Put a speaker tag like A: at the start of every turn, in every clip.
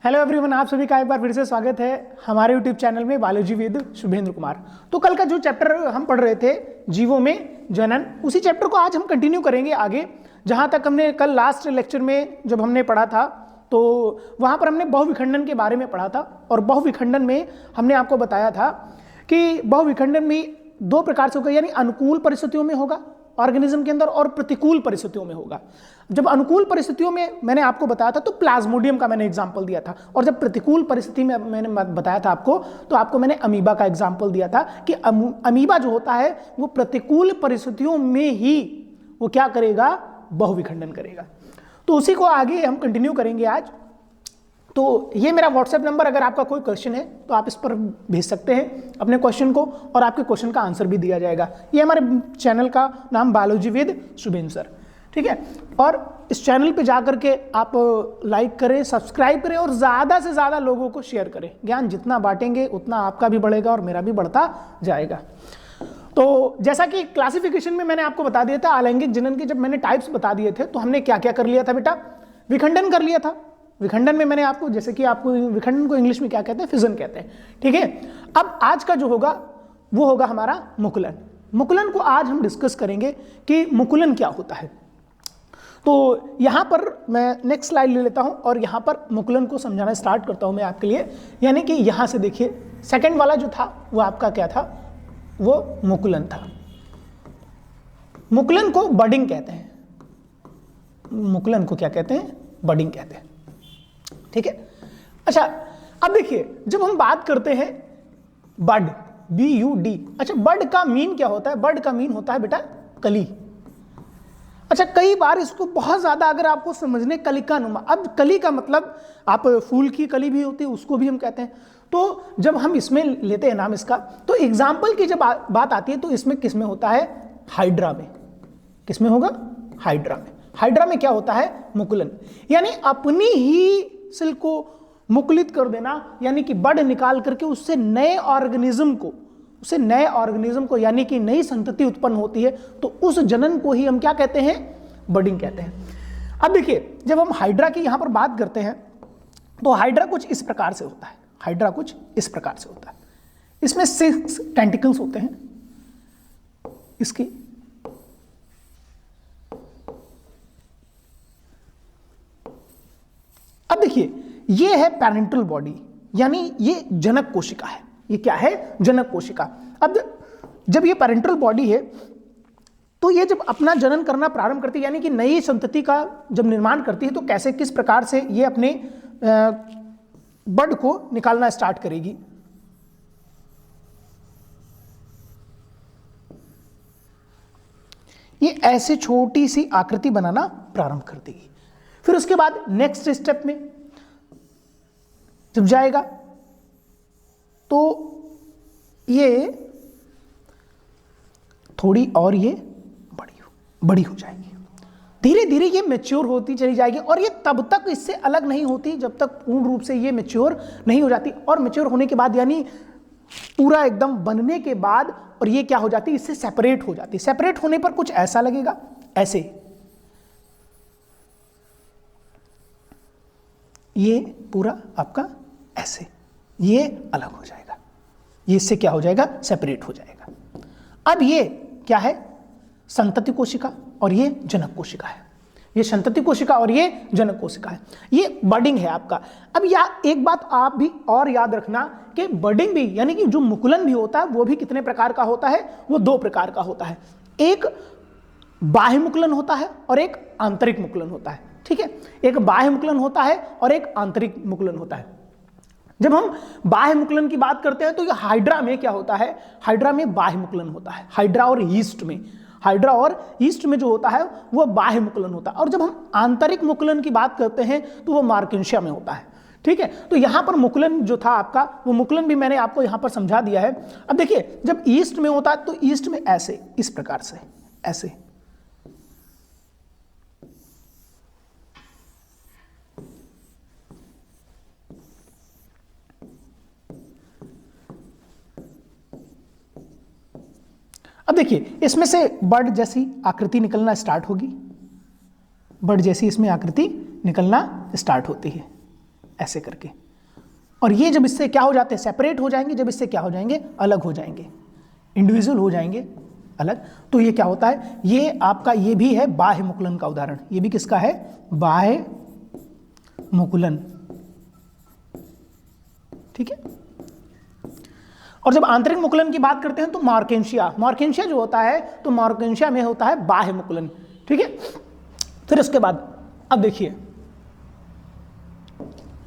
A: Hello everyone, आप सभी का एक बार फिर से स्वागत है हमारे यूट्यूब चैनल में बायोलॉजी विद शुभेंद्र कुमार। तो कल का जो चैप्टर हम पढ़ रहे थे जीवों में जनन, उसी चैप्टर को आज हम कंटिन्यू करेंगे आगे। जहाँ तक हमने कल लास्ट लेक्चर में जब हमने पढ़ा था तो वहाँ पर हमने बहुविखंडन के बारे में पढ़ा था। और बहुविखंडन में हमने आपको बताया था कि बहुविखंडन में दो प्रकार से होगा, यानी अनुकूल परिस्थितियों में होगा ऑर्गेनिज्म के अंदर और प्रतिकूल परिस्थितियों में होगा। जब अनुकूल परिस्थितियों में मैंने आपको बताया था तो प्लाज्मोडियम का मैंने एग्जांपल दिया था, और जब प्रतिकूल परिस्थिति में मैंने बताया था आपको तो आपको मैंने अमीबा का एग्जांपल दिया था कि अमीबा जो होता है वो प्रतिकूल परिस्थितियों में ही वो क्या करेगा, बहुविखंडन करेगा। तो उसी को आगे हम कंटिन्यू करेंगे आज। तो ये मेरा व्हाट्सएप नंबर, अगर आपका कोई क्वेश्चन है तो आप इस पर भेज सकते हैं अपने क्वेश्चन को, और आपके क्वेश्चन का आंसर भी दिया जाएगा। ये हमारे चैनल का नाम बायोलॉजी विद शुभेंद्र सर, ठीक है। और इस चैनल पे जाकर के आप लाइक करें, सब्सक्राइब करें और ज़्यादा से ज़्यादा लोगों को शेयर करें। ज्ञान जितना बांटेंगे उतना आपका भी बढ़ेगा और मेरा भी बढ़ता जाएगा। तो जैसा कि क्लासिफिकेशन में मैंने आपको बता दिया था अलैंगिक जनन के, जब मैंने टाइप्स बता दिए थे तो हमने क्या क्या कर लिया था बेटा, विखंडन कर लिया था। विखंडन में मैंने आपको, जैसे कि आपको विखंडन को इंग्लिश में क्या कहते हैं, फिजन कहते हैं, ठीक है। अब आज का जो होगा वो होगा हमारा मुकुलन। मुकुलन को आज हम डिस्कस करेंगे कि मुकुलन क्या होता है। तो यहाँ पर मैं नेक्स्ट स्लाइड ले लेता हूँ और यहाँ पर मुकुलन को समझाना स्टार्ट करता हूँ मैं आपके लिए। यानी कि यहाँ से देखिए, सेकंड वाला जो था वो आपका क्या था, वो मुकुलन था। मुकुलन को बडिंग कहते हैं। मुकुलन को क्या कहते हैं, बडिंग कहते हैं, ठीक है। अच्छा, अब देखिए जब हम बात करते हैं बड, BUD, अच्छा बड का मीन क्या होता है, बड का मीन होता है बेटा कली। अच्छा, कई बार इसको बहुत ज्यादा अगर आपको समझने, कलिका नुमा, अब कली का मतलब आप फूल की कली भी होती है उसको भी हम कहते हैं। तो जब हम इसमें लेते हैं नाम इसका, तो एग्जाम्पल की जब बात आती है तो इसमें किसमें होता है, हाइड्रा में। किसमें होगा, हाइड्रा में। हाइड्रा में क्या होता है, मुकुलन, यानी अपनी ही सेल को मुकुलित कर देना, यानी कि बड निकाल करके उससे नए ऑर्गेनिज्म को, यानी कि नई संतति उत्पन्न होती है, तो उस जनन को ही हम क्या कहते हैं, बडिंग कहते हैं। अब देखिए जब हम हाइड्रा की यहां पर बात करते हैं तो हाइड्रा कुछ इस प्रकार से होता है। हाइड्रा कुछ इस प्रकार से होता है। इसमें 6 टेंटिकल्स होते हैं इसकी। अब देखिए ये है पैरेंटल बॉडी, यानी ये जनक कोशिका है। ये क्या है, जनक कोशिका। अब जब ये पैरेंटल बॉडी है तो ये जब अपना जनन करना प्रारंभ करती है, यानी कि नई संतति का जब निर्माण करती है, तो कैसे, किस प्रकार से ये अपने बड को निकालना स्टार्ट करेगी। ये ऐसे छोटी सी आकृति बनाना प्रारंभ कर देगी। फिर उसके बाद नेक्स्ट स्टेप में जब जाएगा तो ये थोड़ी और ये बड़ी हो जाएगी। धीरे धीरे ये मैच्योर होती चली जाएगी, और ये तब तक इससे अलग नहीं होती जब तक पूर्ण रूप से ये मैच्योर नहीं हो जाती। और मैच्योर होने के बाद, यानी पूरा एकदम बनने के बाद, और ये क्या हो जाती है, इससे सेपरेट हो जाती है। सेपरेट होने पर कुछ ऐसा लगेगा, ऐसे ये पूरा आपका ऐसे, ये अलग हो जाएगा, ये इससे क्या हो जाएगा, सेपरेट हो जाएगा। अब ये क्या है, संतति कोशिका और ये जनक कोशिका है। ये संतति कोशिका और ये जनक कोशिका है। ये बडिंग है आपका। अब एक बात आप भी और याद रखना कि बडिंग भी, यानी कि जो मुकुलन भी होता है वो भी कितने प्रकार का होता है, वो 2 प्रकार का होता है। एक बाह्य मुकुलन होता है और एक आंतरिक मुकुलन होता है, ठीक है। एक बाह्य मुकुलन होता है और एक आंतरिक मुकुलन होता है। जब हम बाह्य मुकुलन की बात करते हैं तो ये हाइड्रा में क्या होता है, हाइड्रा में बाह्य मुकुलन होता है। हाइड्रा और ईस्ट में जो होता है वो बाह्य मुकुलन होता है। और जब हम आंतरिक मुकुलन की बात करते हैं तो वो मार्केंशिया में होता है, ठीक है। तो यहां पर मुकुलन जो था आपका, वो मुकुलन भी मैंने आपको यहां पर समझा दिया है। अब देखिए जब ईस्ट में होता है तो ईस्ट में ऐसे, इस प्रकार से ऐसे, अब देखिए इसमें से बड जैसी आकृति निकलना स्टार्ट होगी, बड जैसी इसमें आकृति निकलना स्टार्ट होती है, ऐसे करके। और ये जब इससे क्या हो जाते हैं, सेपरेट हो जाएंगे, जब इससे क्या हो जाएंगे, अलग हो जाएंगे, इंडिविजुअल हो जाएंगे, अलग, तो ये क्या होता है, ये आपका ये भी है बाह्य मुकुलन का उदाहरण। ये भी किसका है, बाह्य मुकुलन। ठीक है। और जब आंतरिक मुकुलन की बात करते हैं तो मार्केंशिया, मार्केंशिया जो होता है तो मार्केंशिया में होता है बाह्य मुकुलन। ठीक है। फिर उसके बाद अब देखिए,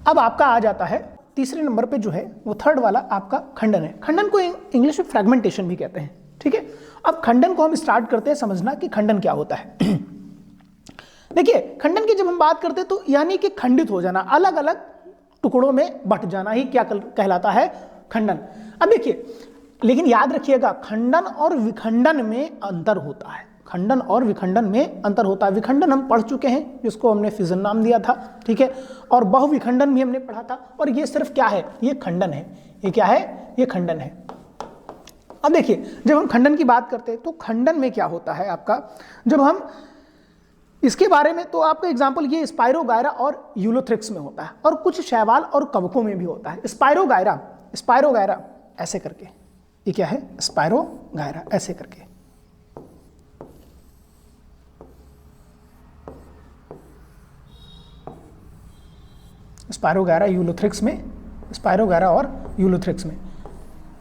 A: अब आपका आ जाता है तीसरे नंबर पे जो है वो थर्ड वाला आपका खंडन है। खंडन को इंग्लिश में फ्रेगमेंटेशन भी कहते हैं। ठीक है। अब खंडन को हम स्टार्ट करते हैं समझना कि खंडन क्या होता है। देखिए, खंडन की जब हम बात करते हैं तो यानी कि खंडित हो जाना, अलग अलग टुकड़ों में बंट जाना ही क्या कहलाता है, खंडन। अब देखिए, लेकिन याद रखिएगा खंडन और विखंडन में अंतर होता है, खंडन और विखंडन में अंतर होता है। विखंडन हम पढ़ चुके हैं, जिसको हमने फिजन नाम दिया था। ठीक है। और बहुविखंडन भी हमने पढ़ा था। और ये सिर्फ क्या है, ये खंडन है। ये क्या है, ये खंडन है। अब देखिए, जब हम खंडन की बात करते हैं तो खंडन में क्या होता है आपका, जब हम इसके बारे में, तो आपका एग्जाम्पल ये स्पाइरोगायरा और यूलोथ्रिक्स में होता है, और कुछ शैवाल और कवकों में भी होता है। स्पाइरोगायरा, स्पाइरोगायरा ऐसे करके, ये क्या है, स्पाइरोगायरा ऐसे करके। स्पाइरोगायरा यूलोथ्रिक्स में, स्पाइरोगायरा और यूलोथ्रिक्स में,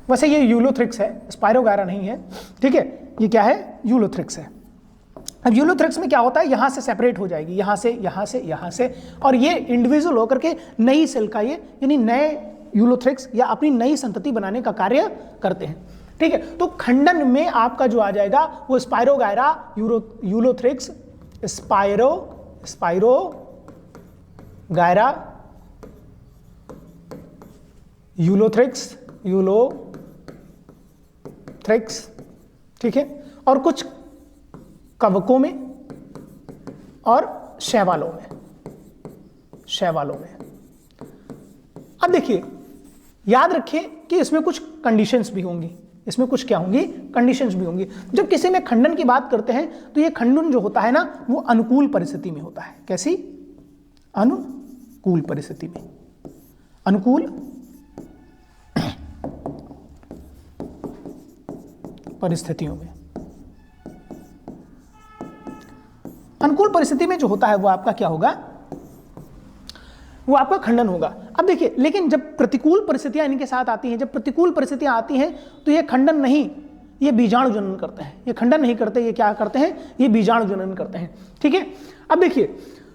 A: वैसे ये यूलोथ्रिक्स है, स्पाइरोगायरा नहीं है। ठीक है। ये क्या है, यूलोथ्रिक्स है। अब यूलोथ्रिक्स में क्या होता है, यहां से सेपरेट हो जाएगी, यहां से, यहां से, यहां से, और ये इंडिविजुअल होकर के नई सेल का ये यानी नए यूलोथ्रिक्स या अपनी नई संतति बनाने का कार्य करते हैं। ठीक है। तो खंडन में आपका जो आ जाएगा वो स्पाइरोगायरा, यूलोथ्रिक्स, स्पाइरोगायरा, यूलोथ्रिक्स, ठीक है, और कुछ कवकों में और शैवालों में, अब देखिए, याद रखिए कि इसमें कुछ कंडीशंस भी होंगी, इसमें कुछ क्या होंगी, कंडीशंस भी होंगी। जब किसी में खंडन की बात करते हैं तो ये खंडन जो होता है ना, वो अनुकूल परिस्थिति में होता है। कैसी, अनुकूल परिस्थिति में, अनुकूल परिस्थितियों में, अनुकूल परिस्थिति में जो होता है वो आपका क्या होगा, वो आपका खंडन होगा। अब देखिए, लेकिन जब प्रतिकूल परिस्थितियां इनके साथ आती हैं, जब प्रतिकूल परिस्थितियां आती हैं तो ये खंडन नहीं, ये बीजाणु जनन करते हैं। ये खंडन नहीं करते, ये क्या करते हैं, ये बीजाणु जनन करते हैं। ठीक है। अब देखिए,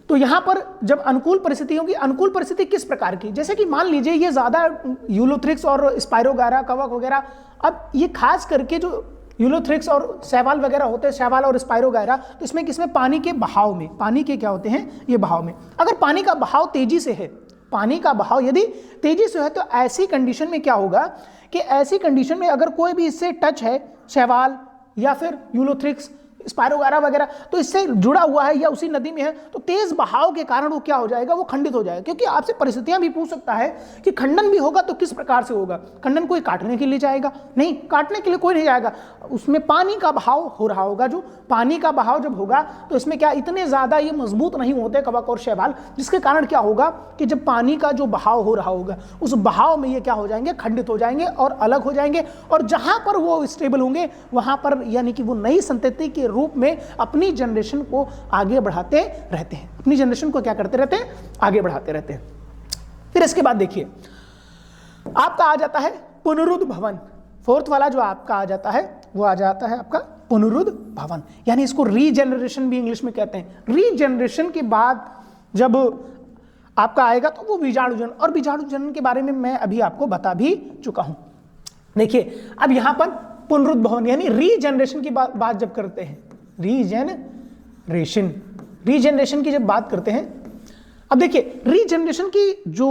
A: तो यहां पर जब अनुकूल परिस्थिति होगी, अनुकूल परिस्थिति किस प्रकार की, जैसे कि मान लीजिए ये ज्यादा यूलोथ्रिक्स और स्पाइरोगायरा, कवक वगैरह, अब ये खास करके जो यूलोथ्रिक्स और शैवाल वगैरह होते हैं, शैवाल और स्पाइरोगायरा, तो इसमें किसमें, पानी के बहाव में, पानी के क्या होते हैं, ये बहाव में। अगर पानी का बहाव तेजी से है, पानी का बहाव यदि तेजी से है, तो ऐसी कंडीशन में क्या होगा कि ऐसी कंडीशन में अगर कोई भी इससे टच है, शैवाल या फिर यूलोथ्रिक्स, स्पाइरोगायरा वगैरह, तो इससे जुड़ा हुआ है या उसी नदी में है, तो तेज बहाव के कारण वो क्या हो जाएगा, वो खंडित हो जाएगा। क्योंकि आपसे परिस्थितियां भी पूछ सकता है कि खंडन भी होगा तो किस प्रकार से होगा। खंडन कोई काटने के लिए जाएगा नहीं, काटने के लिए कोई नहीं जाएगा, उसमें पानी का बहाव हो रहा होगा। जो पानी का बहाव जब होगा तो इसमें क्या, इतने ज्यादा ये मजबूत नहीं होते कवक और शैवाल, जिसके कारण क्या होगा कि जब पानी का जो बहाव हो रहा होगा, उस बहाव में ये क्या हो जाएंगे, खंडित हो जाएंगे और अलग हो जाएंगे। और जहां पर वो स्टेबल होंगे वहां पर यानी कि वो नई संतति के रूप में अपनी जनरेशन को आगे बढ़ाते रहते हैं, अपनी जनरेशन को क्या करते रहते हैं, आगे बढ़ाते रहते हैं। फिर इसके बाद देखिए, आपका आ जाता है पुनरुद्ध भवन। फोर्थ वाला जो आपका आ जाता है वो आ जाता है आपका पुनरुद्ध भवन, यानी इसको रीजेनरेशन भी इंग्लिश में कहते हैं। रीजेनरेशन के बाद जब आपका आएगा तो वो बीजाणु जनन, और बीजाणु जनन के बारे में मैं अभी आपको बता भी चुका हूं। देखिए, अब यहां पर पुनरुद्ध भवन यानी रीजेनरेशन की बात जब करते हैं, रीजेनरेशन की जब बात करते हैं, अब देखिए, रीजेनरेशन की जो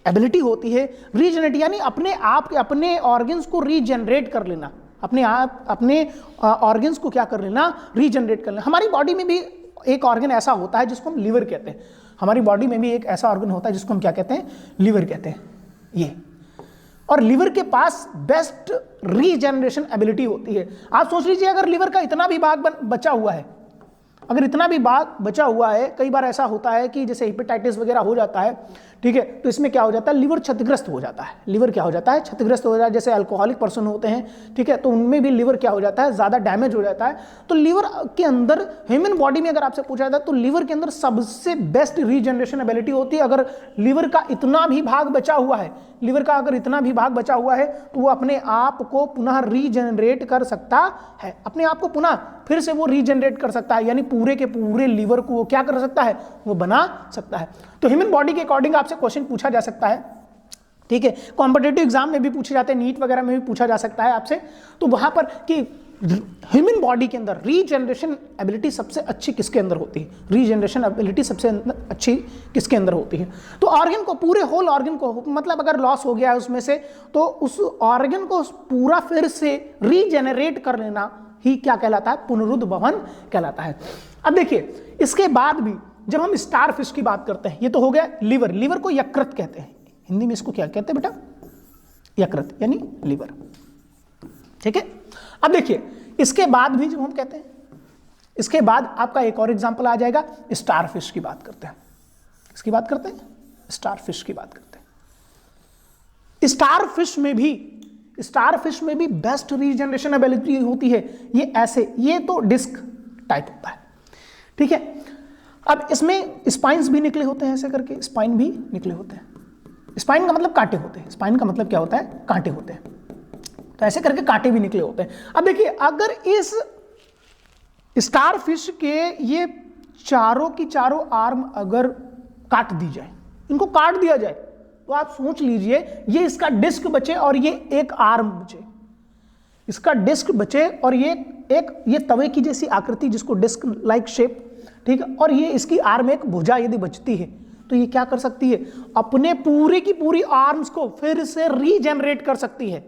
A: एबिलिटी होती है, रीजेनरेट यानी अपने आप के अपने ऑर्गन्स को रीजेनरेट कर लेना, अपने आप अपने ऑर्गन्स को क्या कर लेना, रीजेनरेट कर लेना। हमारी बॉडी में भी एक ऑर्गन ऐसा होता है जिसको हम लीवर कहते हैं। हमारी बॉडी में भी एक ऐसा ऑर्गन होता है जिसको हम क्या कहते हैं, लीवर कहते हैं। ये और लीवर के पास बेस्ट रीजेनरेशन एबिलिटी होती है। आप सोच लीजिए, अगर लीवर का इतना भी भाग बचा हुआ है, अगर इतना भी भाग बचा हुआ है, कई बार ऐसा होता है कि जैसे हेपेटाइटिस वगैरह हो जाता है, ठीक है। तो इसमें क्या हो जाता है, लिवर क्षतिग्रस्त हो जाता है, लिवर क्या हो जाता है, क्षतिग्रस्त हो जाता है। जैसे अल्कोहलिक पर्सन होते हैं, ठीक है, तो उनमें भी लिवर क्या हो जाता है, ज़्यादा डैमेज हो जाता है। तो लिवर के अंदर, ह्यूमन बॉडी में अगर आपसे पूछा जाता है तो लिवर के अंदर सबसे बेस्ट रीजनरेशन एबिलिटी होती है। अगर लिवर का इतना भी भाग बचा हुआ है, लिवर का अगर इतना भी भाग बचा हुआ है तो वो अपने आप को पुनः रीजनरेट कर सकता है, अपने आप को पुनः फिर से वो रीजनरेट कर सकता है, यानी पूरे के पूरे लिवर को वो क्या कर सकता है, वो बना सकता है। तो ह्यूमन बॉडी के अकॉर्डिंग आपसे क्वेश्चन पूछा जा सकता है, ठीक है। कॉम्पिटिटिव एग्जाम में भी पूछे जाते हैं, नीट वगैरह में भी पूछा जा सकता है आपसे। तो वहां पर कि ह्यूमन बॉडी के अंदर रीजनरेशन एबिलिटी सबसे अच्छी किसके अंदर होती है, रीजनरेशन एबिलिटी सबसे अच्छी किसके अंदर होती है। तो ऑर्गन को, पूरे होल ऑर्गन को, मतलब अगर लॉस हो गया है उसमें से, तो उस ऑर्गन को पूरा फिर से रीजेनरेट कर लेना ही क्या कहलाता है, पुनरुद्भवन कहलाता है। अब देखिए इसके बाद भी जब हम स्टार फिश की बात करते हैं, ये तो हो गया लिवर, लिवर को यकृत कहते हैं, हिंदी में इसको क्या कहते हैं बेटा, यकृत यानी लिवर, ठीक है। अब देखिए इसके बाद भी जब हम कहते हैं, इसके बाद आपका एक और एग्जांपल आ जाएगा, स्टार फिश की बात करते हैं, इसकी बात करते हैं, स्टार फिश की बात करते हैं। स्टार फिश में भी बेस्ट रीजनरेशन एबिलिटी होती है। ये ऐसे, ये तो डिस्क टाइप होता है, ठीक है। अब इसमें स्पाइन्स भी निकले होते हैं, ऐसे करके स्पाइन भी निकले होते हैं। स्पाइन का मतलब कांटे होते हैं, स्पाइन का मतलब क्या होता है, कांटे होते हैं। तो ऐसे करके कांटे भी निकले होते हैं। अब देखिए अगर इस स्टार फिश के ये चारों की चारों आर्म अगर काट दी जाए, इनको काट दिया जाए, तो आप सोच लीजिए ये इसका डिस्क बचे और ये एक आर्म बचे, इसका डिस्क बचे और ये तवे की जैसी आकृति जिसको डिस्क लाइक शेप, ठीक है, और ये इसकी आर्म एक भुजा यदि बचती है तो ये क्या कर सकती है, अपने पूरे की पूरी आर्म्स को फिर से रीजनरेट कर सकती है।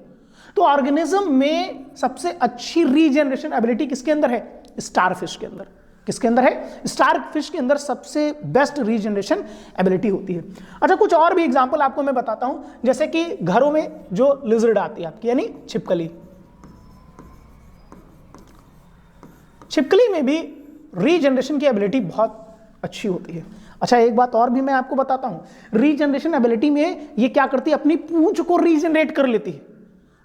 A: तो ऑर्गेनिज्म में सबसे अच्छी रीजनरेशन एबिलिटी किसके अंदर है, स्टार फिश के अंदर। किसके अंदर है, स्टार फिश के अंदर सबसे बेस्ट रीजनरेशन एबिलिटी होती है। अच्छा कुछ और भी एग्जांपल आपको मैं बताता हूं, जैसे कि घरों में जो लिजर्ड आती है आपकी, यानी छिपकली, छिपकली में भी रीजनरेशन की एबिलिटी बहुत अच्छी होती है। अच्छा एक बात और भी मैं आपको बताता हूं, रीजनरेशन एबिलिटी में ये क्या करती है, अपनी पूंछ को रीजनरेट कर लेती है,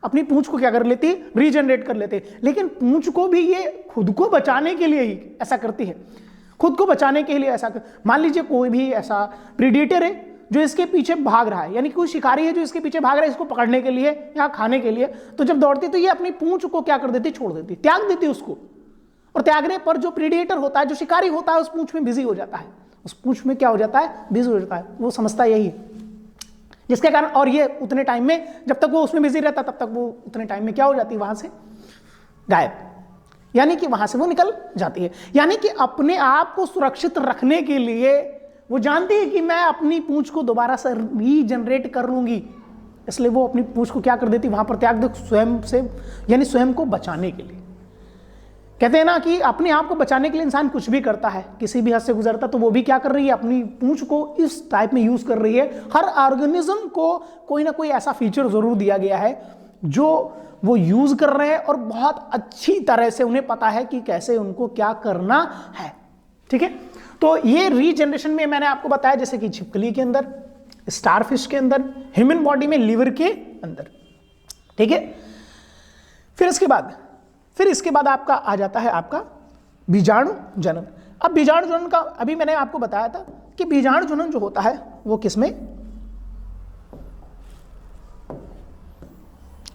A: अपनी पूंछ को क्या कर लेती है, रीजनरेट कर लेते हैं। लेकिन पूंछ को भी ये खुद को बचाने के लिए ही ऐसा करती है, खुद को बचाने के लिए ऐसा मान लीजिए कोई भी ऐसा प्रीडेटर है जो इसके पीछे भाग रहा है, यानी कोई शिकारी है जो इसके पीछे भाग रहा है इसको पकड़ने के लिए या खाने के लिए, तो जब दौड़ती तो ये अपनी पूंछ को क्या कर देती, छोड़ देती, त्याग देती उसको। और त्यागने पर जो प्रीडेटर होता है, जो शिकारी होता है, उस पूंछ में बिजी हो जाता है, उस पूंछ में क्या हो जाता है, बिजी हो जाता है, वो समझता यही है, जिसके कारण, और ये उतने टाइम में जब तक वो उसमें बिजी रहता तब तक वो उतने टाइम में क्या हो जाती है, वहां से गायब, यानी कि वहां से वो निकल जाती है। यानी कि अपने आप को सुरक्षित रखने के लिए वो जानती है कि मैं अपनी पूंछ को दोबारा से रीजनरेट कर लूंगी, इसलिए वो अपनी पूंछ को क्या कर देती, वहां पर त्याग दे, स्वयं से, यानी स्वयं को बचाने के लिए। कहते हैं ना कि अपने आप को बचाने के लिए इंसान कुछ भी करता है, किसी भी हद से गुजरता, तो वो भी क्या कर रही है, अपनी पूंछ को इस टाइप में यूज कर रही है। हर ऑर्गेनिज्म को कोई ना कोई ऐसा फीचर जरूर दिया गया है जो वो यूज कर रहे हैं और बहुत अच्छी तरह से उन्हें पता है कि कैसे उनको क्या करना है, ठीक है। तो ये रीजनरेशन में मैंने आपको बताया, जैसे कि छिपकली के अंदर, स्टारफिश के अंदर, ह्यूमन बॉडी में लिवर के अंदर, ठीक है। फिर इसके बाद आपका आ जाता है आपका बीजाणु जनन। अब बीजाणु जनन का अभी मैंने आपको बताया था कि बीजाणु जनन जो होता है वो किसमें,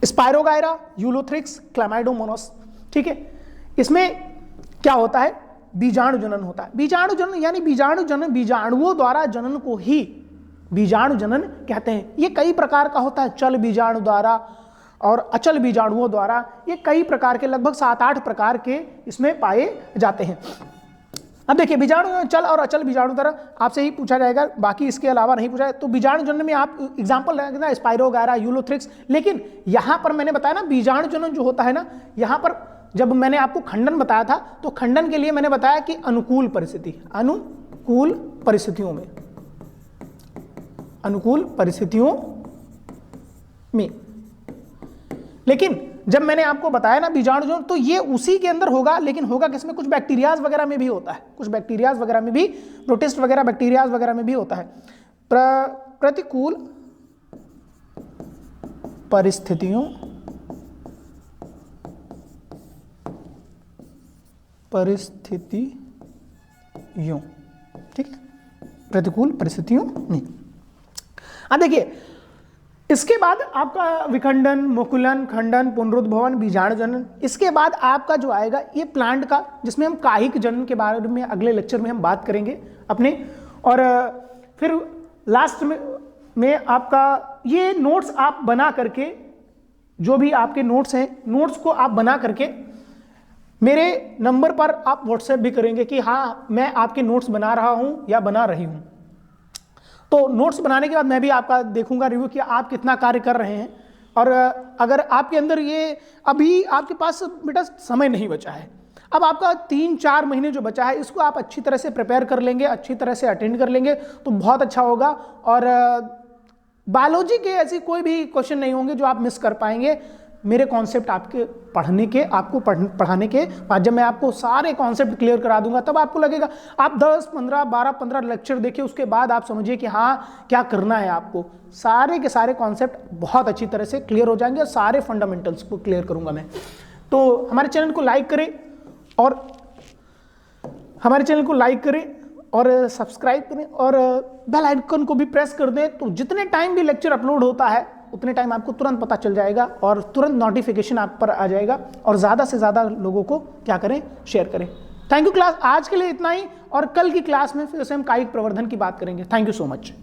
A: स्पायरोगायरा, यूलोथ्रिक्स, क्लैमाइडोमोनास, ठीक है। इसमें क्या होता है, बीजाणु जनन होता है। बीजाणु जनन यानी बीजाणु जनन, बीजाणुओं द्वारा जनन को ही बीजाणु जनन कहते हैं। ये कई प्रकार का होता है, चल बीजाणु द्वारा और अचल बीजाणुओं द्वारा, ये कई प्रकार के, लगभग 7-8 प्रकार के इसमें पाए जाते हैं। अब देखिए बीजाणु, चल और अचल बीजाणु द्वारा आपसे ही पूछा जाएगा, बाकी इसके अलावा नहीं पूछा है। तो बीजाणु जनन में आप एग्जाम्पल लेना स्पायरोगायरा, यूलोथ्रिक्स। लेकिन यहां पर मैंने बताया ना बीजाणु जनन जो होता है ना, यहां पर जब मैंने आपको खंडन बताया था तो खंडन के लिए मैंने बताया कि अनुकूल परिस्थितियों में, लेकिन जब मैंने आपको बताया ना बीजाणु जनन, तो ये उसी के अंदर होगा, लेकिन होगा किसमें, कुछ बैक्टीरियाज वगैरह में भी होता है, कुछ बैक्टीरियाज वगैरह में भी, प्रोटिस्ट वगैरह बैक्टीरियाज वगैरह में भी होता है। प्रतिकूल परिस्थितियों ठीक है, प्रतिकूल परिस्थितियों में। अब देखिए इसके बाद आपका विखंडन, मुकुलन, खंडन, पुनरुद्भवन, बीजाणु जनन, इसके बाद आपका जो आएगा ये प्लांट का, जिसमें हम कायिक जनन के बारे में अगले लेक्चर में हम बात करेंगे अपने। और फिर लास्ट में आपका ये नोट्स आप बना करके, जो भी आपके नोट्स हैं, नोट्स को आप बना करके मेरे नंबर पर आप व्हाट्सएप भी करेंगे कि हाँ मैं आपके नोट्स बना रहा हूँ या बना रही हूँ। तो नोट्स बनाने के बाद मैं भी आपका देखूंगा रिव्यू कि आप कितना कार्य कर रहे हैं। और अगर आपके अंदर ये अभी आपके पास बेटा समय नहीं बचा है, अब आपका 3-4 महीने जो बचा है इसको आप अच्छी तरह से प्रिपेयर कर लेंगे, अच्छी तरह से अटेंड कर लेंगे तो बहुत अच्छा होगा। और बायोलॉजी के ऐसे कोई भी क्वेश्चन नहीं होंगे जो आप मिस कर पाएंगे। मेरे कॉन्सेप्ट आपके पढ़ने के, आपको पढ़ाने के बाद जब मैं आपको सारे कॉन्सेप्ट क्लियर करा दूंगा तब आपको लगेगा, आप 10, 15, 12, 15 लेक्चर देखिए, उसके बाद आप समझिए कि हाँ क्या करना है आपको। सारे के सारे कॉन्सेप्ट बहुत अच्छी तरह से क्लियर हो जाएंगे और सारे फंडामेंटल्स को क्लियर करूंगा मैं। तो हमारे चैनल को लाइक करें और सब्सक्राइब करें और बेल आइकन को भी प्रेस कर दें, तो जितने टाइम भी लेक्चर अपलोड होता है उतने टाइम आपको तुरंत पता चल जाएगा और तुरंत नोटिफिकेशन आप पर आ जाएगा। और ज़्यादा से ज़्यादा लोगों को क्या करें, शेयर करें। थैंक यू क्लास, आज के लिए इतना ही, और कल की क्लास में फिर से हम कायिक प्रवर्धन की बात करेंगे। Thank you so much.